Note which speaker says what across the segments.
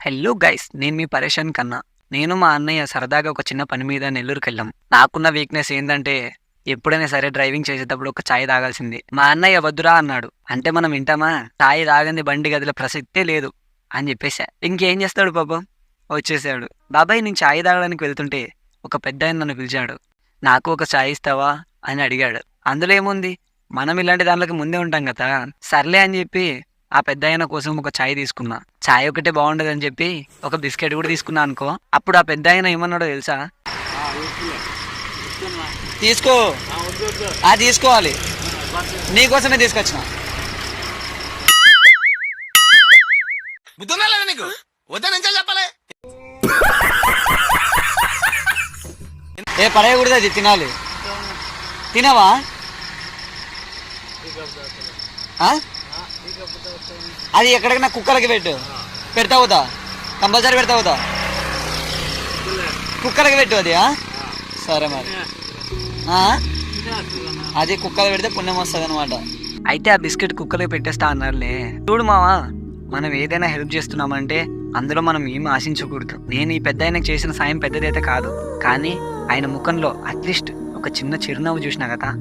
Speaker 1: Hello guys, నేను మీ పరేషాన్ కన్నా. నేను మా అన్నయ్య సరదాగా ఒక చిన్న పని మీద నెల్లూరుకెళ్ళాం. నాకున్న వీక్‌నెస్ ఏందంటే, ఎప్పుడైనా సరే డ్రైవింగ్ చేసేటప్పుడు ఒక చాయ్ తాగాల్సిందే. మా అన్నయ్య వద్దురా అన్నాడు. అంటే మనం వింటామా? చాయ్ తాగంది బండి కదిలే ప్రసక్తే లేదు అని చెప్పేసా. ఇంకేం చేస్తాడు పాపం, వచ్చేసాడు. బాబాయ్ నేను చాయ్ తాగడానికి వెళ్తుంటే ఒక పెద్దాయన నన్ను పిలిచాడు. నాకు ఒక చాయ్ ఇస్తావా అని అడిగాడు. అందులో ఏముంది, మనం ఇలాంటి దాంట్లోకి ముందే ఉంటాం కదా. సర్లే అని చెప్పి ఆ పెద్దాయన కోసం ఒక చాయ్ తీసుకున్నా. చాయ్ ఒకటే బాగుండదని చెప్పి ఒక బిస్కెట్ కూడా తీసుకున్నా అనుకో. అప్పుడు ఆ పెద్దాయన ఏమన్నాడో తెలుసా? తీసుకో, తీసుకోవాలి, నీకోసమే తీసుకొచ్చిన.
Speaker 2: బుద్ధున్నా నీకు వద్దా నుంచి చెప్పాలి.
Speaker 1: ఏ పడేయకూడదు, అది తినాలి. తినవా? అది ఎక్కడికైనా కుక్కలకి పెడతావుదా? కంపల్సరీ పెడతావుదా? కుక్కలకి పెట్టు అది. సరే మరి. అది కుక్కలు పెడితే పుణ్యం వస్తుంది అనమాట. అయితే ఆ బిస్కెట్ కుక్కలకి పెట్టేస్తా అన్నారులే. చూడు మావా, మనం ఏదైనా హెల్ప్ చేస్తున్నామంటే అందులో మనం ఏం ఆశించకూడదు. నేను ఈ పెద్ద ఆయనకు చేసిన సాయం పెద్దదైతే కాదు, కానీ ఆయన ముఖంలో అట్లీస్ట్ ఒక చిన్న చిరునవ్వు చూసినా కదా,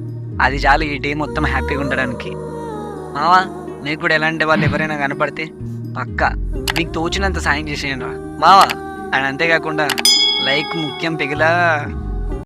Speaker 1: అది చాలు ఈ డే మొత్తం హ్యాపీగా ఉండడానికి. మావా, నీకు కూడా ఎలాంటి వాళ్ళు ఎవరైనా కనపడితే పక్కా మీకు తోచినంత సాయం చేసేయండి రా మావా. అండ్ అంతేకాకుండా లైక్ ముఖ్యం పిగిలా.